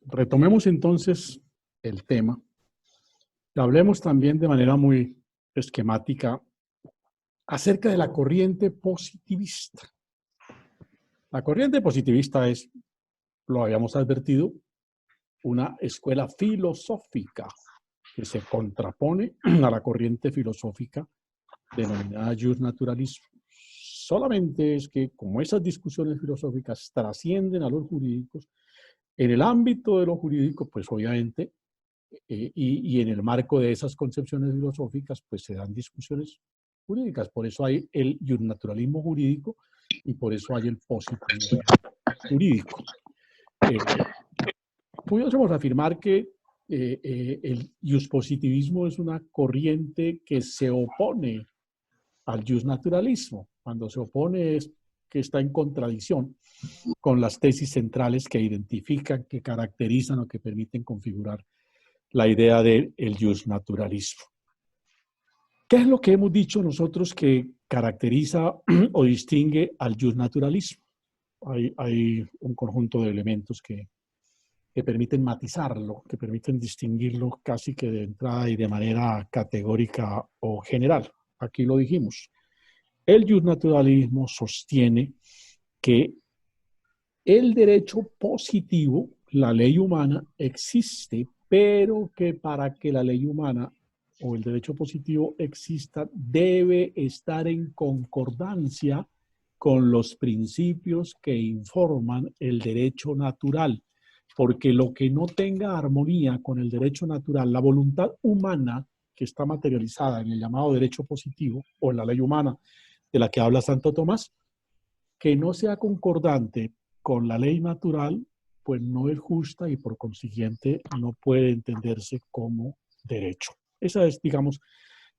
Retomemos entonces el tema. Hablemos también de manera muy esquemática acerca de la corriente positivista. La corriente positivista es, lo habíamos advertido, una escuela filosófica que se contrapone a la corriente filosófica denominada justnaturalismo. Solamente es que, como esas discusiones filosóficas trascienden a los jurídicos, en el ámbito de lo jurídico, pues obviamente, y en el marco de esas concepciones filosóficas, pues se dan discusiones jurídicas. Por eso hay el justnaturalismo jurídico y por eso hay el positivismo jurídico. Pudiésemos afirmar que el justpositivismo es una corriente que se opone al justnaturalismo. Cuando se opone es que está en contradicción con las tesis centrales que identifican, que caracterizan o que permiten configurar la idea del justnaturalismo. ¿Qué es lo que hemos dicho nosotros que caracteriza o distingue al justnaturalismo? Hay un conjunto de elementos que permiten matizarlo, que permiten distinguirlo casi que de entrada y de manera categórica o general. Aquí lo dijimos. El justnaturalismo sostiene que el derecho positivo, la ley humana, existe, pero que para que la ley humana o el derecho positivo exista, debe estar en concordancia con los principios que informan el derecho natural. Porque lo que no tenga armonía con el derecho natural, la voluntad humana que está materializada en el llamado derecho positivo o en la ley humana de la que habla Santo Tomás, que no sea concordante con la ley natural, pues no es justa y por consiguiente no puede entenderse como derecho. Esa es, digamos,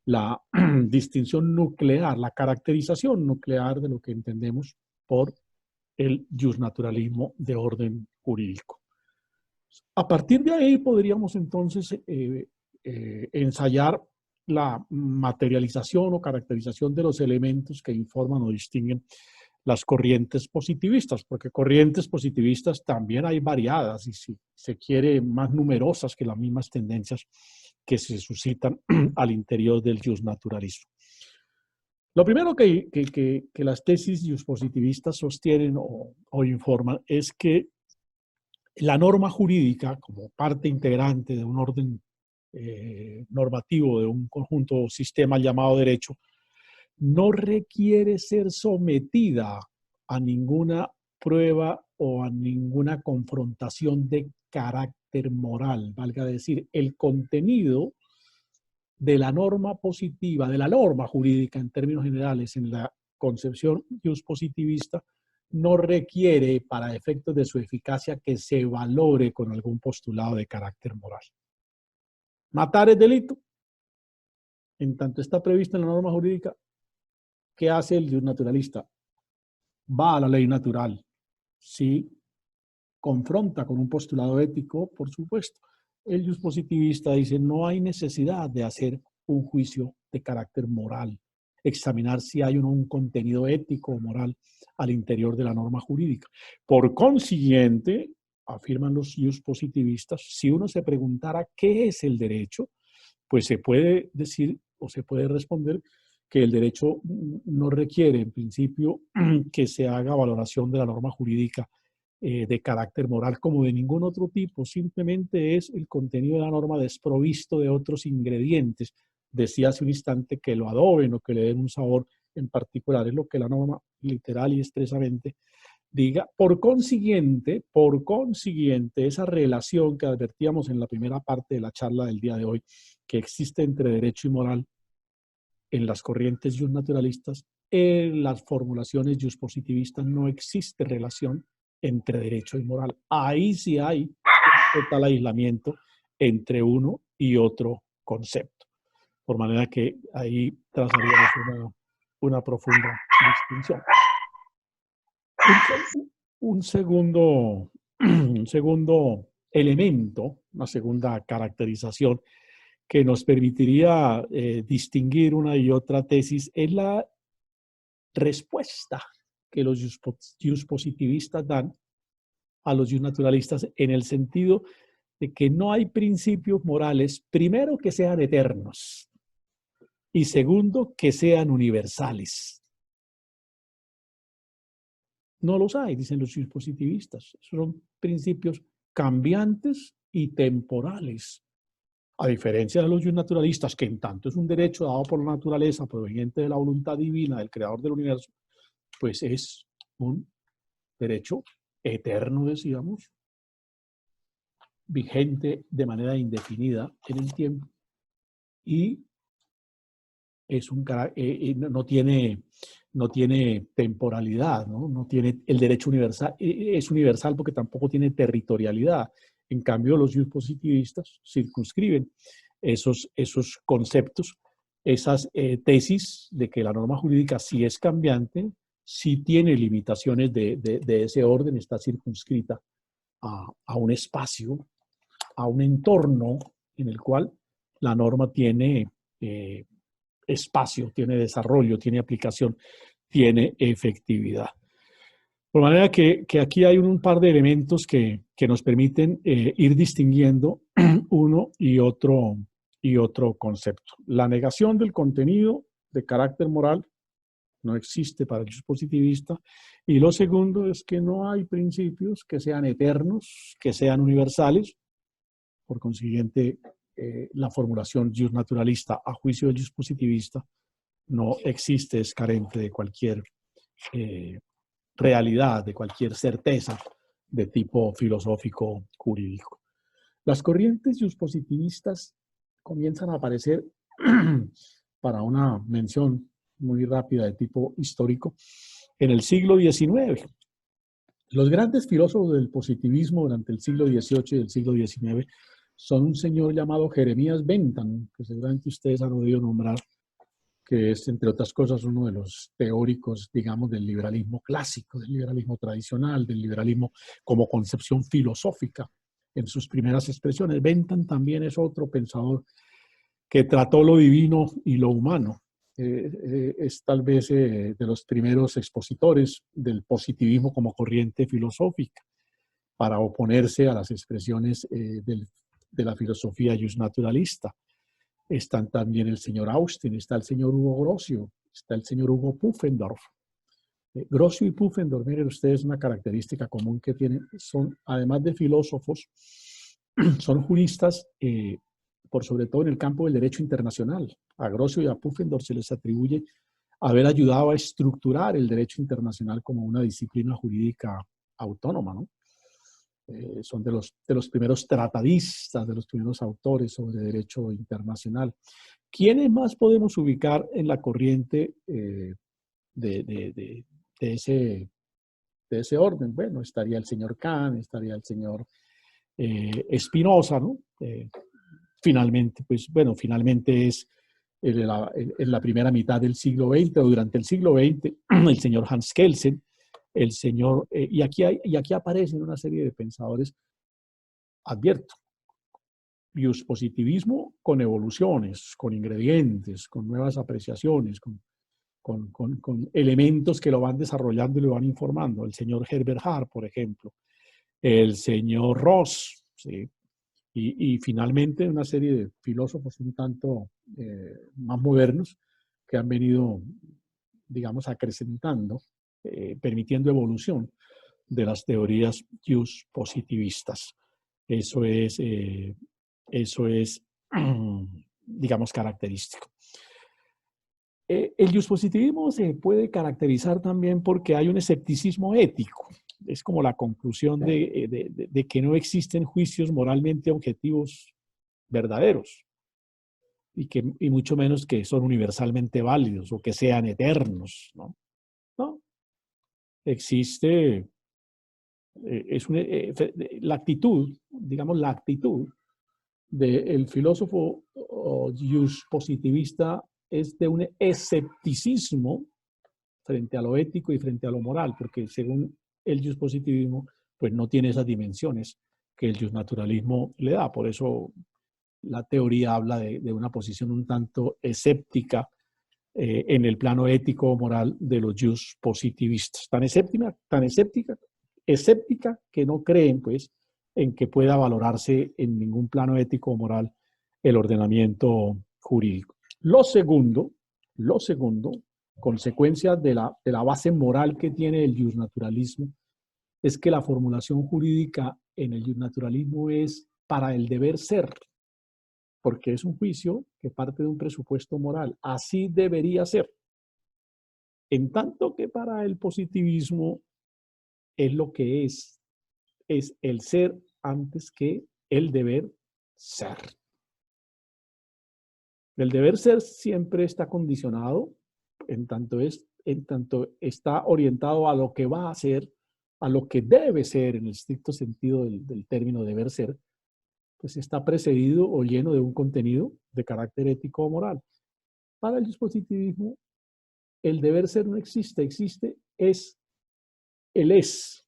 la distinción nuclear, la caracterización nuclear de lo que entendemos por el justnaturalismo de orden jurídico. A partir de ahí podríamos entonces ensayar la materialización o caracterización de los elementos que informan o distinguen las corrientes positivistas, porque corrientes positivistas también hay variadas y si se quiere más numerosas que las mismas tendencias que se suscitan al interior del justnaturalismo. Lo primero que las tesis justpositivistas sostienen o informan es que la norma jurídica, como parte integrante de un orden normativo, de un conjunto sistema llamado derecho, no requiere ser sometida a ninguna prueba o a ninguna confrontación de carácter moral. Valga decir, el contenido de la norma positiva, de la norma jurídica en términos generales, en la concepción justpositivista, no requiere para efectos de su eficacia que se valore con algún postulado de carácter moral. Matar es delito. En tanto está previsto en la norma jurídica, ¿qué hace el justnaturalista? Va a la ley natural. Sí, confronta con un postulado ético, por supuesto. El justpositivista dice, no hay necesidad de hacer un juicio de carácter moral, examinar si hay un contenido ético o moral al interior de la norma jurídica. Por consiguiente, afirman los justpositivistas, si uno se preguntara qué es el derecho, pues se puede decir o se puede responder que el derecho no requiere, en principio, que se haga valoración de la norma jurídica de carácter moral como de ningún otro tipo, simplemente es el contenido de la norma desprovisto de otros ingredientes. Decía hace un instante que lo adoben o que le den un sabor en particular, es lo que la norma literal y expresamente diga. Por consiguiente, esa relación que advertíamos en la primera parte de la charla del día de hoy, que existe entre derecho y moral en las corrientes justnaturalistas, en las formulaciones justpositivistas no existe relación entre derecho y moral. Ahí sí hay total aislamiento entre uno y otro concepto. Por manera que ahí trazaríamos una profunda distinción. Un segundo elemento, una segunda caracterización que nos permitiría distinguir una y otra tesis es la respuesta que los justpositivistas dan a los naturalistas en el sentido de que no hay principios morales, primero, que sean eternos y segundo, que sean universales. No los hay, dicen los positivistas. Son principios cambiantes y temporales. A diferencia de los naturalistas, que en tanto es un derecho dado por la naturaleza, proveniente de la voluntad divina del creador del universo, pues es un derecho eterno, decíamos, vigente de manera indefinida en el tiempo y es no tiene temporalidad, ¿no? No tiene el derecho universal, es universal porque tampoco tiene territorialidad. En cambio, los positivistas circunscriben esos conceptos, esas tesis de que la norma jurídica sí es cambiante, sí tiene limitaciones de ese orden, está circunscrita a un espacio, a un entorno en el cual la norma tiene espacio, tiene desarrollo, tiene aplicación, tiene efectividad. Por manera que aquí hay un par de elementos que nos permiten ir distinguiendo uno y otro concepto. La negación del contenido de carácter moral no existe para el positivista. Y lo segundo es que no hay principios que sean eternos, que sean universales. Por consiguiente, la formulación naturalista a juicio del positivista no existe, es carente de cualquier realidad, de cualquier certeza de tipo filosófico jurídico. Las corrientes positivistas comienzan a aparecer para una mención muy rápida de tipo histórico en el siglo XIX. Los grandes filósofos del positivismo durante el siglo XVIII y el siglo XIX son un señor llamado Jeremías Bentham, que seguramente ustedes han oído nombrar, que es, entre otras cosas, uno de los teóricos, digamos, del liberalismo clásico, del liberalismo tradicional, del liberalismo como concepción filosófica en sus primeras expresiones. Bentham también es otro pensador que trató lo divino y lo humano. Es tal vez de los primeros expositores del positivismo como corriente filosófica para oponerse a las expresiones de la filosofía justnaturalista. Están también el señor Austin, está el señor Hugo Grocio, está el señor Hugo Pufendorf. Grocio y Pufendorf, miren ustedes, una característica común que tienen, son, además de filósofos, son juristas, por sobre todo en el campo del derecho internacional. A Grocio y a Pufendorf se les atribuye haber ayudado a estructurar el derecho internacional como una disciplina jurídica autónoma, ¿no? Son de los primeros tratadistas, de los primeros autores sobre derecho internacional. ¿Quiénes más podemos ubicar en la corriente de ese orden? Bueno, estaría el señor Kant, estaría el señor Spinoza, ¿no? Finalmente, pues bueno, finalmente es en la primera mitad del siglo XX o durante el siglo XX, el señor Hans Kelsen, el señor, y aquí aparecen una serie de pensadores, advierto, positivismo con evoluciones, con ingredientes, con nuevas apreciaciones, con elementos que lo van desarrollando y lo van informando. El señor Herbert Hart, por ejemplo, el señor Ross, ¿sí? Y finalmente una serie de filósofos un tanto más modernos que han venido, digamos, acrecentando, permitiendo evolución de las teorías positivistas. Eso es, digamos, característico. El positivismo se puede caracterizar también porque hay un escepticismo ético. Es como la conclusión de que no existen juicios moralmente objetivos verdaderos y mucho menos que son universalmente válidos o que sean eternos, ¿no? No. Existe, la actitud, digamos, la actitud del filósofo positivista es de un escepticismo frente a lo ético y frente a lo moral, porque según el positivismo, pues no tiene esas dimensiones que el justnaturalismo le da. Por eso la teoría habla de una posición un tanto escéptica en el plano ético o moral de los positivistas. Tan escéptica escéptica, que no creen, pues, en que pueda valorarse en ningún plano ético o moral el ordenamiento jurídico. Lo segundo, consecuencia de la base moral que tiene el justnaturalismo, es que la formulación jurídica en el justnaturalismo es para el deber ser, porque es un juicio que parte de un presupuesto moral. Así debería ser. En tanto que para el positivismo es lo que es el ser antes que el deber ser. El deber ser siempre está condicionado, en tanto está orientado a lo que va a ser, a lo que debe ser en el estricto sentido del término deber ser, pues está precedido o lleno de un contenido de carácter ético o moral. Para el dispositivismo, el deber ser no existe, es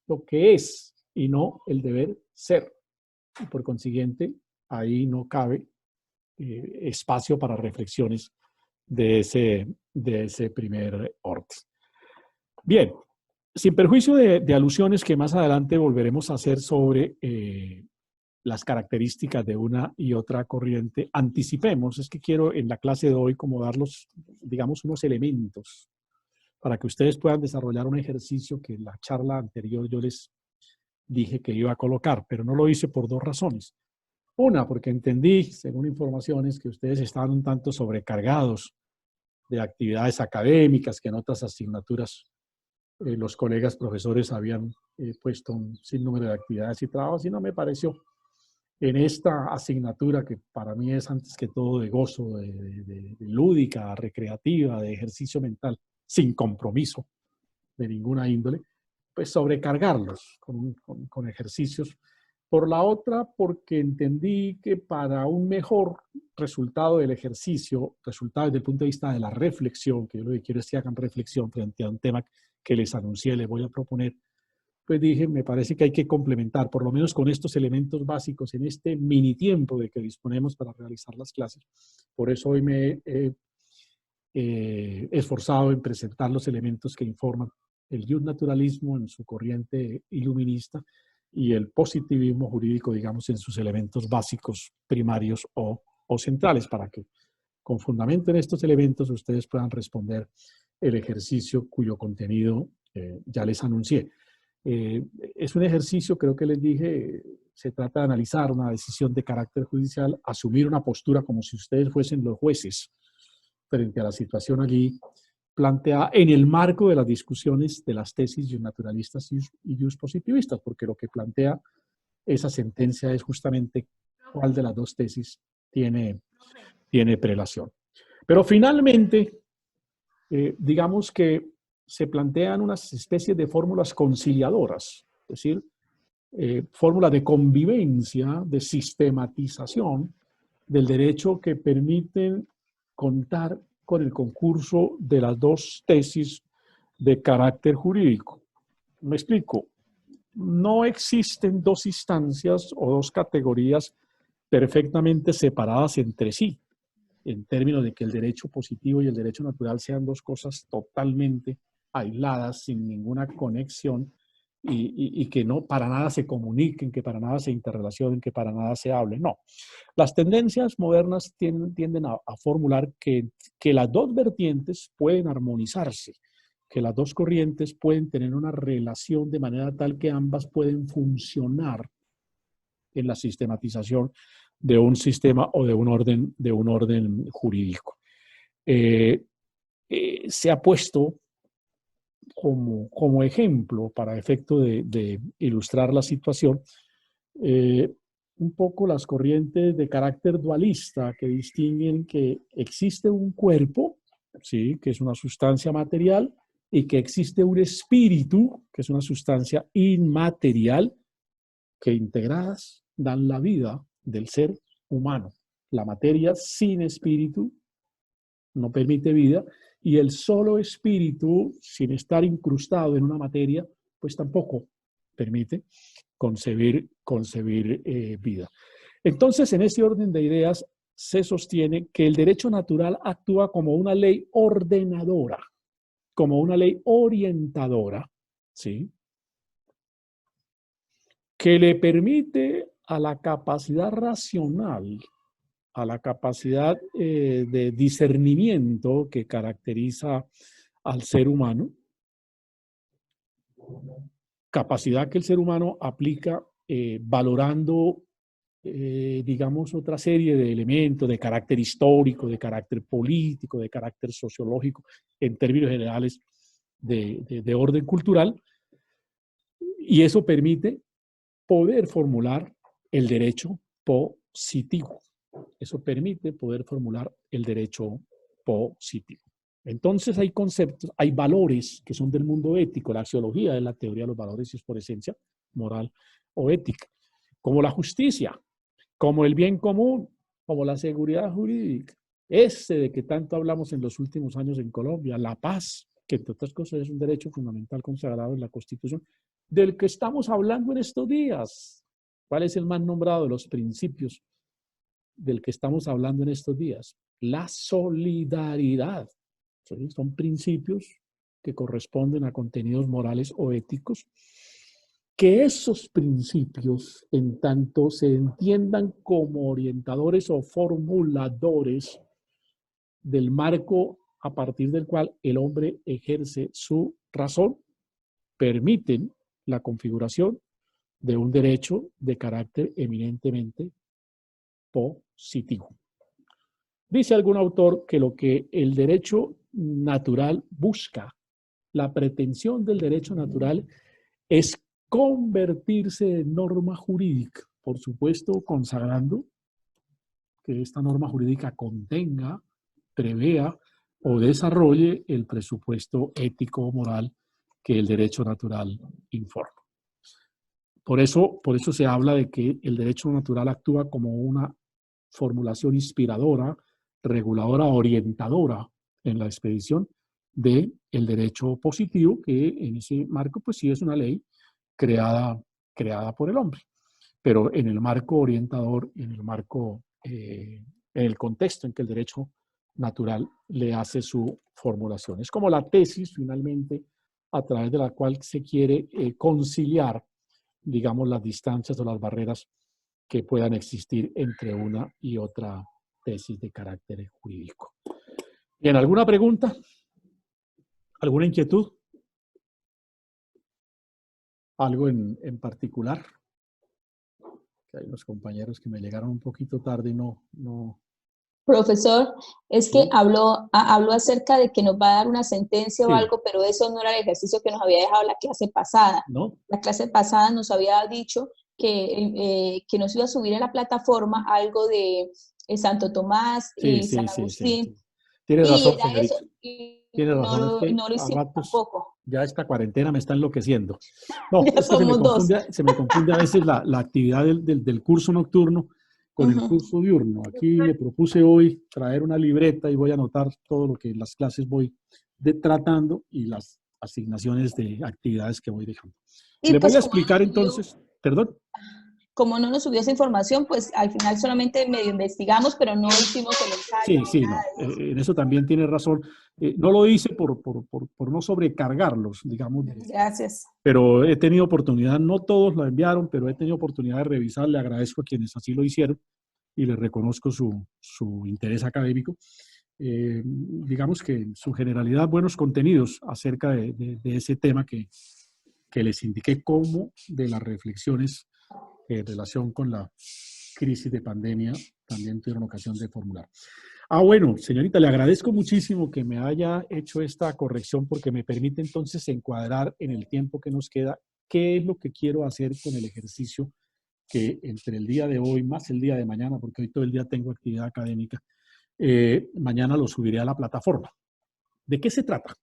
lo que es, y no el deber ser. Y por consiguiente, ahí no cabe espacio para reflexiones de ese primer orden. Bien, sin perjuicio de alusiones que más adelante volveremos a hacer sobre las características de una y otra corriente, anticipemos, es que quiero en la clase de hoy como darlos, digamos, unos elementos para que ustedes puedan desarrollar un ejercicio que en la charla anterior yo les dije que iba a colocar, pero no lo hice por dos razones. Una, porque entendí, según informaciones, que ustedes estaban un tanto sobrecargados de actividades académicas, que en otras asignaturas los colegas profesores habían puesto un sinnúmero de actividades y trabajos, y no me pareció en esta asignatura, que para mí es antes que todo de gozo, de lúdica, recreativa, de ejercicio mental, sin compromiso de ninguna índole, pues sobrecargarlos con ejercicios. Por la otra, porque entendí que para un mejor resultado del ejercicio, resultado desde el punto de vista de la reflexión, que yo lo que quiero es que hagan reflexión frente a un tema que les anuncié, les voy a proponer, pues dije, me parece que hay que complementar, por lo menos con estos elementos básicos, en este mini tiempo de que disponemos para realizar las clases. Por eso hoy me he esforzado en presentar los elementos que informan el justnaturalismo en su corriente iluminista y el positivismo jurídico, digamos, en sus elementos básicos, primarios o centrales, para que con fundamento en estos elementos ustedes puedan responder el ejercicio cuyo contenido ya les anuncié. Es un ejercicio, creo que les dije, se trata de analizar una decisión de carácter judicial, asumir una postura como si ustedes fuesen los jueces frente a la situación allí planteada en el marco de las discusiones de las tesis justnaturalistas y justpositivistas, porque lo que plantea esa sentencia es justamente cuál de las dos tesis tiene prelación. Pero finalmente, digamos que se plantean unas especies de fórmulas conciliadoras, es decir, fórmulas de convivencia, de sistematización del derecho que permiten contar con el concurso de las dos tesis de carácter jurídico. Me explico. No existen dos instancias o dos categorías perfectamente separadas entre sí, en términos de que el derecho positivo y el derecho natural sean dos cosas totalmente aisladas, sin ninguna conexión, y que no para nada se comuniquen, que para nada se interrelacionen, que para nada se hablen. No. Las tendencias modernas tienden a formular que las dos vertientes pueden armonizarse, que las dos corrientes pueden tener una relación de manera tal que ambas pueden funcionar en la sistematización de un sistema o de un orden jurídico. Se ha puesto como ejemplo, para efecto de ilustrar la situación, un poco las corrientes de carácter dualista que distinguen que existe un cuerpo, ¿sí?, que es una sustancia material, y que existe un espíritu, que es una sustancia inmaterial, que integradas dan la vida del ser humano. La materia sin espíritu no permite vida, y el solo espíritu, sin estar incrustado en una materia, pues tampoco permite concebir vida. Entonces, en ese orden de ideas, se sostiene que el derecho natural actúa como una ley ordenadora, como una ley orientadora, ¿sí?, que le permite a la capacidad racional, a la capacidad de discernimiento que caracteriza al ser humano, capacidad que el ser humano aplica valorando, digamos, otra serie de elementos de carácter histórico, de carácter político, de carácter sociológico, en términos generales de orden cultural, y eso permite poder formular el derecho positivo. Eso permite poder formular el derecho positivo. Entonces hay conceptos, hay valores que son del mundo ético. La axiología es la teoría de los valores y es por esencia moral o ética, como la justicia, como el bien común, como la seguridad jurídica. De que tanto hablamos en los últimos años en Colombia, la paz, que entre otras cosas es un derecho fundamental consagrado en la Constitución, del que estamos hablando en estos días. ¿Cuál es el más nombrado de los principios del que estamos hablando en estos días? La solidaridad. Son principios que corresponden a contenidos morales o éticos, que esos principios, en tanto se entiendan como orientadores o formuladores del marco a partir del cual el hombre ejerce su razón, permiten la configuración de un derecho de carácter eminentemente positivo. Dice algún autor que lo que el derecho natural busca, la pretensión del derecho natural, es convertirse en norma jurídica, por supuesto consagrando que esta norma jurídica contenga, prevea o desarrolle el presupuesto ético o moral que el derecho natural informa. Por eso se habla de que el derecho natural actúa como una formulación inspiradora, reguladora, orientadora en la expedición del derecho positivo, que en ese marco pues sí es una ley creada por el hombre, pero en el marco orientador, en el marco, en el contexto en que el derecho natural le hace su formulación. Es como la tesis finalmente a través de la cual se quiere conciliar, digamos, las distancias o las barreras que puedan existir entre una y otra tesis de carácter jurídico. Bien, ¿alguna pregunta? ¿Alguna inquietud? ¿Algo en particular? Que hay unos compañeros que me llegaron un poquito tarde y no. Profesor, es que ¿Sí? habló acerca de que nos va a dar una sentencia Sí. o algo, pero eso no era el ejercicio que nos había dejado la clase pasada. ¿No? La clase pasada nos había dicho que nos iba a subir a la plataforma algo de Santo Tomás y San Agustín. Sí. Tiene Y razón, era eso, señorita. y Tiene razón, es que no lo a hicimos ratos tampoco. ya esta cuarentena me está enloqueciendo. No, Ya es que somos dos. se me confunde a veces la actividad del curso nocturno con el curso diurno. Aquí me propuse hoy traer una libreta y voy a anotar todo lo que en las clases voy tratando y las asignaciones de actividades que voy dejando. Y Le voy pues a explicar entonces, perdón. como no nos subió esa información, pues al final solamente medio investigamos, pero no hicimos el ensayo ni nada No, de eso. en eso también tiene razón. No lo hice por no sobrecargarlos, digamos, Gracias. pero he tenido oportunidad, no todos lo enviaron, pero he tenido oportunidad de revisar, le agradezco a quienes así lo hicieron y les reconozco su interés académico. Digamos que en su generalidad buenos contenidos acerca de ese tema que les indiqué como de las reflexiones en relación con la crisis de pandemia también tuvieron ocasión de formular. Bueno, señorita, le agradezco muchísimo que me haya hecho esta corrección porque me permite entonces encuadrar en el tiempo que nos queda qué es lo que quiero hacer con el ejercicio que entre el día de hoy más el día de mañana, porque hoy todo el día tengo actividad académica, mañana lo subiré a la plataforma. ¿De qué se trata?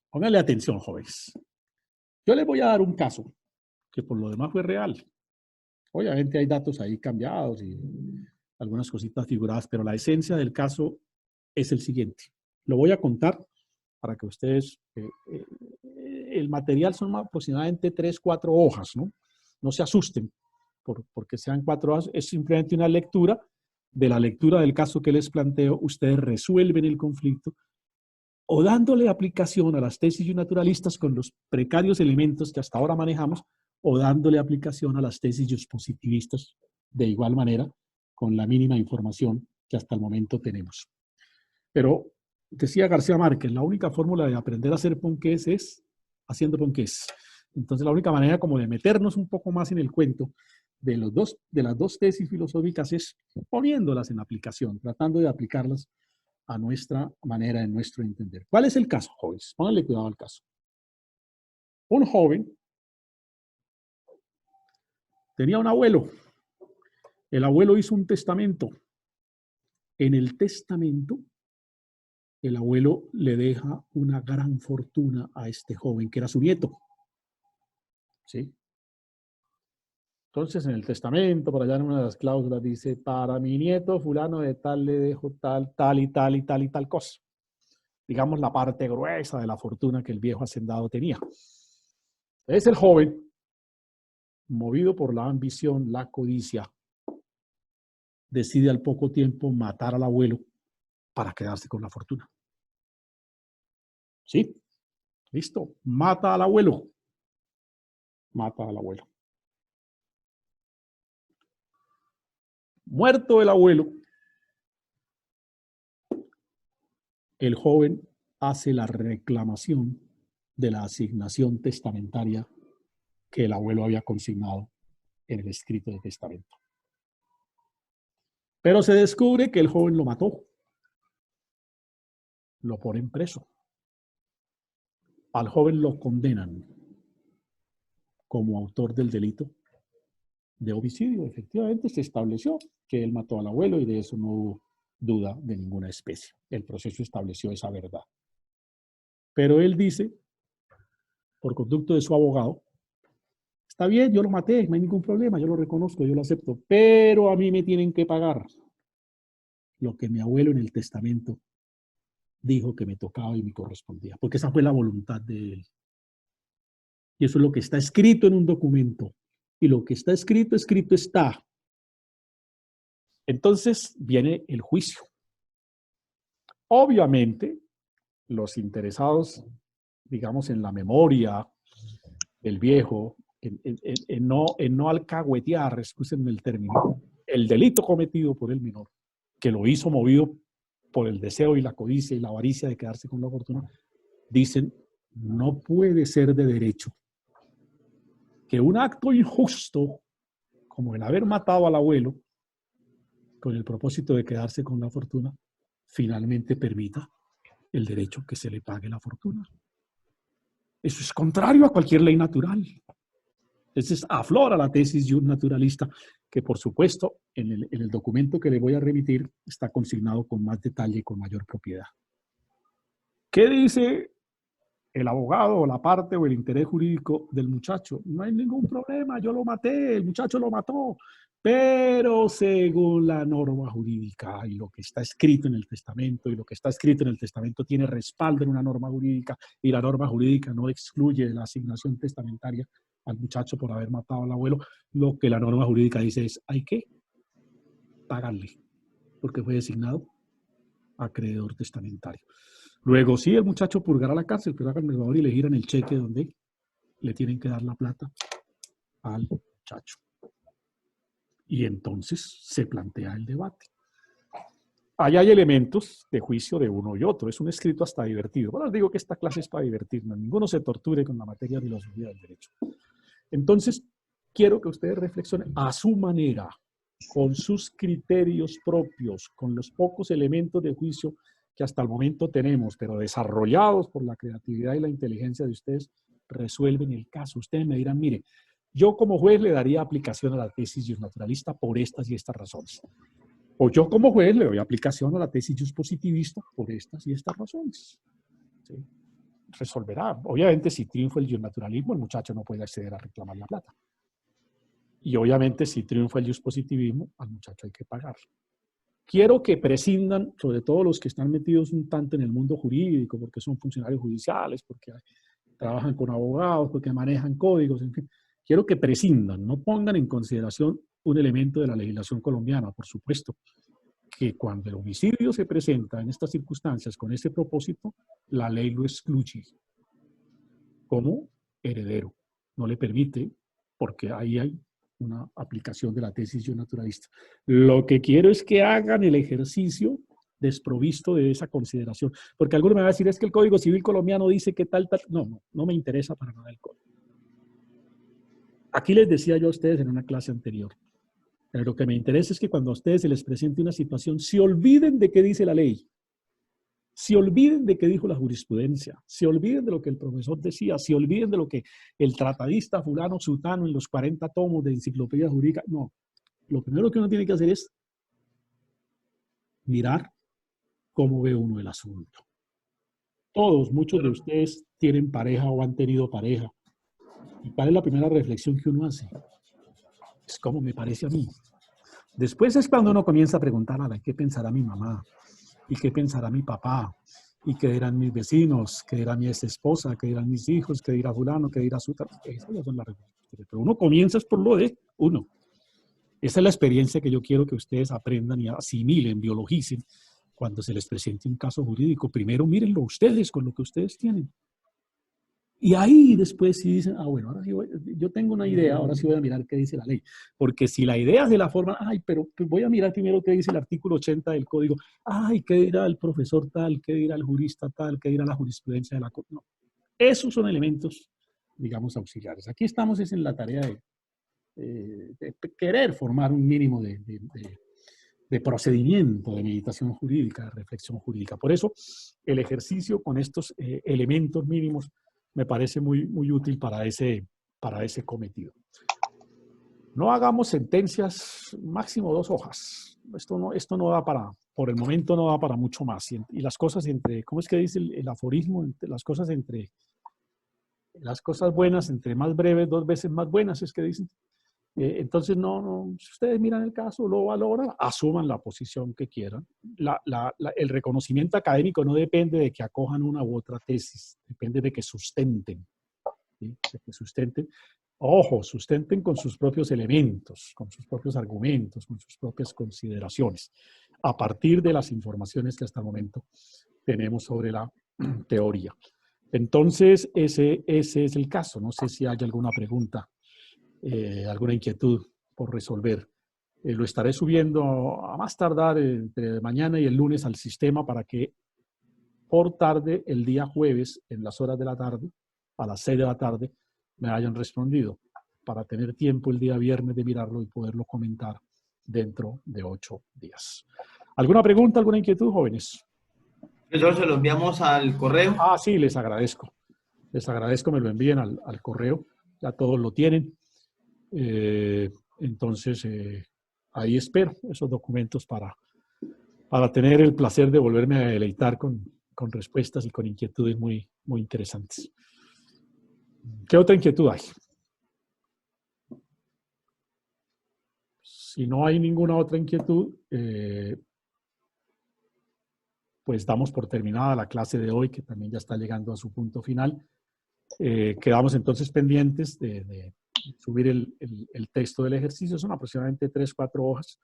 Pónganle atención, jóvenes. Yo les voy a dar un caso que por lo demás fue real. Obviamente hay datos ahí cambiados y algunas cositas figuradas, pero la esencia del caso es el siguiente. Lo voy a contar para que ustedes, el material son aproximadamente 3, 4 hojas, ¿no? No se asusten porque sean 4 hojas, es simplemente una lectura. De la lectura del caso que les planteo, ustedes resuelven el conflicto o dándole aplicación a las tesis naturalistas con los precarios elementos que hasta ahora manejamos, o dándole aplicación a las tesis positivistas de igual manera, con la mínima información que hasta el momento tenemos. Pero decía García Márquez, la única fórmula de aprender a hacer ponqués es haciendo ponqués. Entonces la única manera como de meternos un poco más en el cuento de las dos tesis filosóficas es poniéndolas en aplicación, tratando de aplicarlas a nuestra manera, en nuestro entender. ¿Cuál es el caso, jóvenes? Pónganle cuidado al caso. Un joven tenía un abuelo. El abuelo hizo un testamento. En el testamento, el abuelo le deja una gran fortuna a este joven, que era su nieto. ¿Sí? Entonces, en el testamento, por allá en una de las cláusulas, dice, para mi nieto fulano de tal le dejo tal, tal y tal y tal y tal cosa. Digamos, la parte gruesa de la fortuna que el viejo hacendado tenía. Es el joven, movido por la ambición, la codicia, decide al poco tiempo matar al abuelo para quedarse con la fortuna. ¿Sí? Listo. Mata al abuelo. Mata al abuelo. Muerto el abuelo, el joven hace la reclamación de la asignación testamentaria que el abuelo había consignado en el escrito de testamento. Pero se descubre que el joven lo mató. Lo ponen preso. Al joven lo condenan como autor del delito de homicidio. Efectivamente, se estableció que él mató al abuelo y de eso no hubo duda de ninguna especie. El proceso estableció esa verdad. Pero él dice, por conducto de su abogado, está bien, yo lo maté, no hay ningún problema, yo lo reconozco, yo lo acepto, pero a mí me tienen que pagar lo que mi abuelo en el testamento dijo que me tocaba y me correspondía, porque esa fue la voluntad de él. Y eso es lo que está escrito en un documento. Y lo que está escrito, escrito está. Entonces viene el juicio. Obviamente, los interesados, digamos, en la memoria del viejo, en no alcahuetear, excúsenme el término, el delito cometido por el menor, que lo hizo movido por el deseo y la codicia y la avaricia de quedarse con la fortuna, dicen, no puede ser de derecho que un acto injusto, como el haber matado al abuelo, con el propósito de quedarse con la fortuna, finalmente permita el derecho que se le pague la fortuna. Eso es contrario a cualquier ley natural. Entonces aflora la tesis naturalista, que por supuesto en el documento que le voy a remitir está consignado con más detalle y con mayor propiedad. ¿Qué dice el abogado o la parte o el interés jurídico del muchacho? No hay ningún problema, yo lo maté, el muchacho lo mató, pero según la norma jurídica y lo que está escrito en el testamento, y lo que está escrito en el testamento tiene respaldo en una norma jurídica, y la norma jurídica no excluye la asignación testamentaria al muchacho por haber matado al abuelo, lo que la norma jurídica dice es, hay que pagarle, porque fue designado acreedor testamentario. Luego sí, el muchacho purgará la cárcel, pero háganme el favor y le giran el cheque donde le tienen que dar la plata al muchacho. Y entonces se plantea el debate. Ahí hay elementos de juicio de uno y otro. Es un escrito hasta divertido. Bueno, les digo que esta clase es para divertirnos. Ninguno se torture con la materia de filosofía del derecho. Entonces, quiero que ustedes reflexionen a su manera, con sus criterios propios, con los pocos elementos de juicio que hasta el momento tenemos, pero desarrollados por la creatividad y la inteligencia de ustedes, resuelven el caso. Ustedes me dirán, mire, yo como juez le daría aplicación a la tesis naturalista por estas y estas razones. O yo como juez le doy aplicación a la tesis positivista por estas y estas razones. ¿Sí? Resolverá. Obviamente, si triunfa el naturalismo, el muchacho no puede acceder a reclamar la plata. Y obviamente, si triunfa el positivismo, al muchacho hay que pagar. Quiero que prescindan, sobre todo los que están metidos un tanto en el mundo jurídico, porque son funcionarios judiciales, porque trabajan con abogados, porque manejan códigos, en fin. Quiero que prescindan, no pongan en consideración un elemento de la legislación colombiana, por supuesto, que cuando el homicidio se presenta en estas circunstancias con ese propósito, la ley lo excluye como heredero. No le permite porque ahí hay una aplicación de la tesis yo naturalista. Lo que quiero es que hagan el ejercicio desprovisto de esa consideración, porque alguno me va a decir, es que el Código Civil colombiano dice que tal. No me interesa para nada el código. Aquí les decía yo a ustedes en una clase anterior, pero lo que me interesa es que cuando a ustedes se les presente una situación, se olviden de qué dice la ley, se olviden de qué dijo la jurisprudencia, se olviden de lo que el profesor decía, se olviden de lo que el tratadista fulano sutano en los 40 tomos de enciclopedia jurídica. No, lo primero que uno tiene que hacer es mirar cómo ve uno el asunto. Muchos de ustedes tienen pareja o han tenido pareja. ¿Y cuál es la primera reflexión que uno hace? Es como me parece a mí. Después es cuando uno comienza a preguntar, ¿qué pensará mi mamá? ¿Y qué pensará mi papá? ¿Y qué dirán mis vecinos? ¿Qué dirá mi ex esposa? ¿Qué dirán mis hijos? ¿Qué dirá fulano? ¿Qué dirá su...? Esas ya son las reflexiones. Pero uno comienza es por lo de uno. Esa es la experiencia que yo quiero que ustedes aprendan y asimilen, biologicen. Cuando se les presente un caso jurídico, primero mírenlo ustedes con lo que ustedes tienen. Y ahí después sí dicen, bueno, ahora sí yo tengo una idea, ahora sí voy a mirar qué dice la ley. Porque si la idea es de la forma, pero voy a mirar primero qué dice el artículo 80 del código, qué dirá el profesor tal, qué dirá el jurista tal, qué dirá la jurisprudencia de la Corte. No, esos son elementos, digamos, auxiliares. Aquí estamos es en la tarea de querer formar un mínimo de procedimiento, de meditación jurídica, de reflexión jurídica. Por eso, el ejercicio con estos elementos mínimos me parece muy, muy útil para ese cometido. No hagamos sentencias, máximo 2 hojas. Esto no da para, por el momento no da para mucho más. Y las cosas ¿cómo es que dice el aforismo? Las cosas buenas, entre más breves, 2 veces más buenas, es que dicen. Entonces, si ustedes miran el caso, lo valoran, asuman la posición que quieran. El reconocimiento académico no depende de que acojan una u otra tesis, depende de que sustenten. ¿Sí? De que sustenten. Ojo, sustenten con sus propios elementos, con sus propios argumentos, con sus propias consideraciones, a partir de las informaciones que hasta el momento tenemos sobre la teoría. Entonces, ese es el caso. No sé si hay alguna pregunta. Alguna inquietud por resolver. Lo estaré subiendo a más tardar entre mañana y el lunes al sistema para que por tarde, el día jueves, en las horas de la tarde, a las 6 de la tarde, me hayan respondido, para tener tiempo el día viernes de mirarlo y poderlo comentar dentro de 8 días. ¿Alguna pregunta, alguna inquietud, jóvenes? Profesor, se lo enviamos al correo. Sí, les agradezco. Les agradezco, me lo envíen al correo. Ya todos lo tienen. Entonces, ahí espero esos documentos para tener el placer de volverme a deleitar con respuestas y con inquietudes muy, muy interesantes. ¿Qué otra inquietud hay? Si no hay ninguna otra inquietud, pues damos por terminada la clase de hoy, que también ya está llegando a su punto final. Quedamos entonces pendientes de subir el texto del ejercicio. Son aproximadamente 3 o 4 hojas.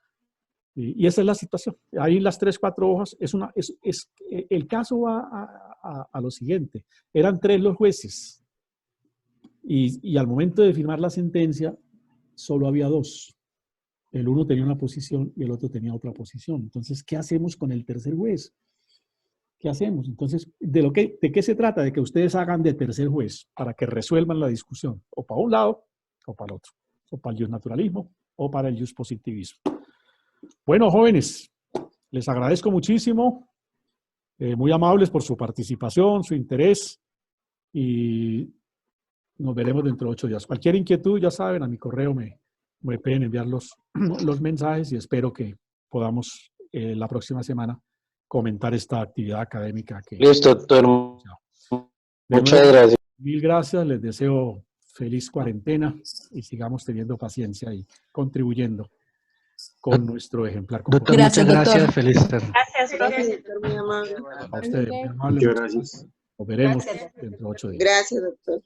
Y esa es la situación. Ahí las 3 o 4 hojas, el caso va a lo siguiente. Eran 3 los jueces. Y al momento de firmar la sentencia, solo había 2. El uno tenía una posición y el otro tenía otra posición. Entonces, ¿qué hacemos con el tercer juez? ¿Qué hacemos? Entonces, ¿de qué se trata? De que ustedes hagan de tercer juez para que resuelvan la discusión, o para un lado o para el otro, o para el justnaturalismo o para el justpositivismo. Bueno, jóvenes, les agradezco muchísimo, muy amables por su participación, su interés, y nos veremos dentro de 8 días. Cualquier inquietud, ya saben, a mi correo me pueden enviar los mensajes, y espero que podamos la próxima semana comentar esta actividad académica. Listo, doctor. Muchas gracias. Mil gracias, les deseo feliz cuarentena y sigamos teniendo paciencia y contribuyendo con nuestro ejemplar. Doctor, gracias, muchas doctor. gracias. Feliz tarde. Gracias, doctor, muy amable. A usted, muy amable. Muchas gracias. Nos veremos Gracias. dentro de 8 días. Gracias, doctor.